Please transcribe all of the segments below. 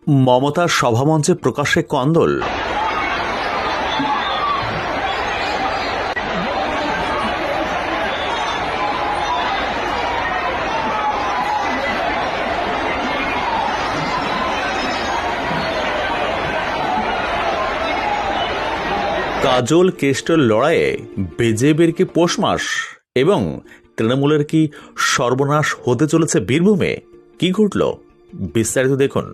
মমতার সভামঞ্চে প্রকাশ্যে কন্দল। কাজল কেষ্টর লড়াইয়ে বিজেপির কি পৌষ মাস এবং তৃণমূলের কি সর্বনাশ হতে চলেছে বীরভূমে? কি ঘটল বিস্তারিত দেখুন।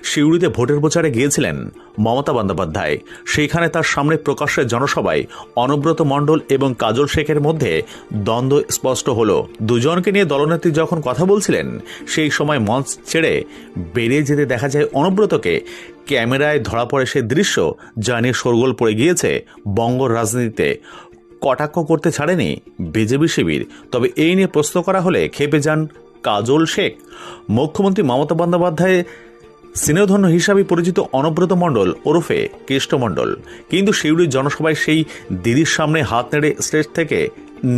সিউড়িতে ভোটের প্রচারে গিয়েছিলেন মমতা বন্দ্যোপাধ্যায়। সেইখানে তার সামনে প্রকাশ্যে জনসভায় অনুব্রত মণ্ডল এবং কাজল শেখের মধ্যে দ্বন্দ্ব স্পষ্ট হলো। দুজনকে নিয়ে দলনেত্রী যখন কথা বলছিলেন সেই সময় মঞ্চ ছেড়ে বেরিয়ে যেতে দেখা যায় অনুব্রতকে। ক্যামেরায় ধরা পড়ে সে দৃশ্য, যা নিয়ে শোরগোল পড়ে গিয়েছে বঙ্গ রাজনীতিতে। কটাক্ষ করতে ছাড়েনি বিজেপি শিবির, তবে এই নিয়ে প্রশ্ন করা হলে খেপে যান কাজল শেখ। মুখ্যমন্ত্রী মমতা বন্দ্যোপাধ্যায় স্নেহধন্য হিসাবে পরিচিত অনুব্রত মণ্ডল ওরফে কেষ্ট মণ্ডল কিন্তু সিউড়ির জনসভায় সেই দিদির সামনে হাত নেড়ে স্টেজ থেকে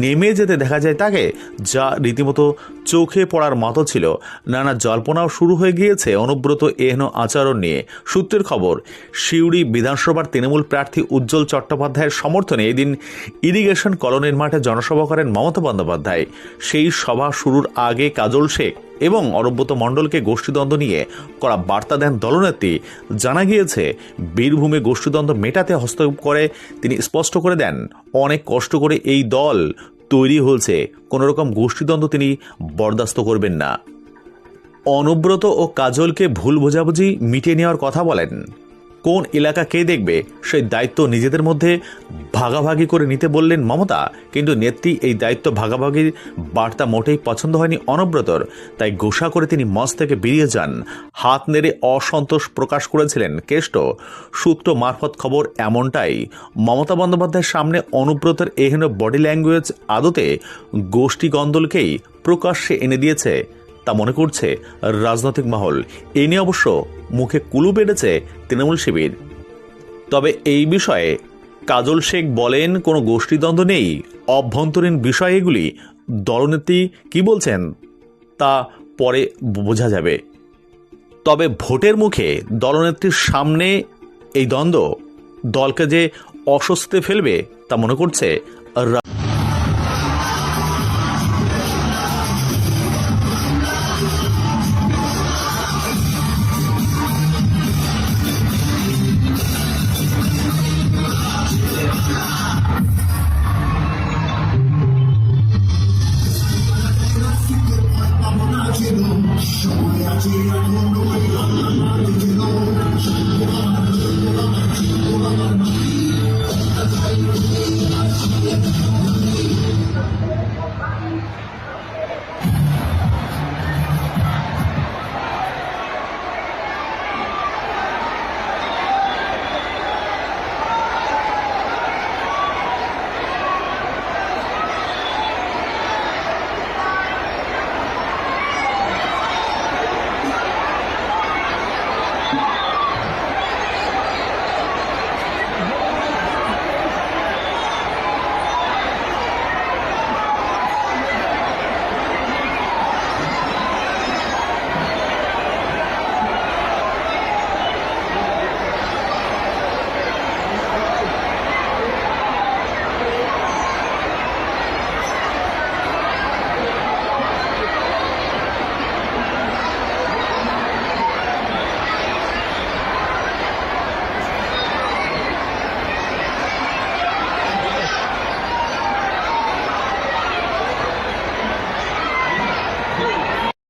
নেমে যেতে দেখা যায় তাকে, যা রীতিমতো চোখে পড়ার মতো ছিল। নানা জল্পনাও শুরু হয়ে গিয়েছে অনুব্রত এহেন আচরণ নিয়ে। সূত্রের খবর, সিউড়ি বিধানসভার তৃণমূল প্রার্থী উজ্জ্বল চট্টোপাধ্যায়ের সমর্থনে এদিন ইরিগেশন কলোনির মাঠে জনসভা করেন মমতা বন্দ্যোপাধ্যায়। সেই সভা শুরুর আগে কাজল শেখ এবং অনুব্রত মণ্ডলকে গোষ্ঠীদ্বন্দ্ব নিয়ে করা বার্তা দেন দলনেত্রী। জানা গিয়েছে, বীরভূমে গোষ্ঠীদ্বন্দ্ব মেটাতে হস্তক্ষেপ করে তিনি স্পষ্ট করে দেন, অনেক কষ্ট করে এই দল তৈরি হয়েছে, কোনো রকম গোষ্ঠীদ্বন্দ্ব তিনি বরদাস্ত করবেন না। অনুব্রত ও কাজলকে ভুল বোঝাবুঝি মিটিয়ে নেওয়ার কথা বলেন। কোন এলাকা কে দেখবে সেই দায়িত্ব নিজেদের মধ্যে ভাগাভাগি করে নিতে বললেন মমতা। কিন্তু নেত্রী এই দায়িত্ব ভাগাভাগির বার্তা মোটেই পছন্দ হয়নি অনুব্রতর, তাই গোসা করে তিনি মঞ্চ থেকে বেরিয়ে যান। হাত নেড়ে অসন্তোষ প্রকাশ করেছিলেন কেষ্ট। সূত্র মারফত খবর এমনটাই, মমতা বন্দ্যোপাধ্যায়ের সামনে অনুব্রতের এহেন বডি ল্যাঙ্গুয়েজ আদতে গোষ্ঠী গন্দলকেই প্রকাশ্যে এনে দিয়েছে তা মনে করছে রাজনৈতিক মহল। এ নিয়ে অবশ্য মুখে কুলু বেড়েছে তৃণমূল শিবির। তবে এই বিষয়ে কাজল শেখ বলেন, কোনো গোষ্ঠীদ্বন্দ্ব নেই, অভ্যন্তরীণ বিষয় এগুলি। দলনেত্রী কি বলছেন তা পরে বোঝা যাবে। তবে ভোটের মুখে দলনেত্রীর সামনে এই দ্বন্দ্ব দলকে যে অস্বস্তিতে ফেলবে তা মনে করছে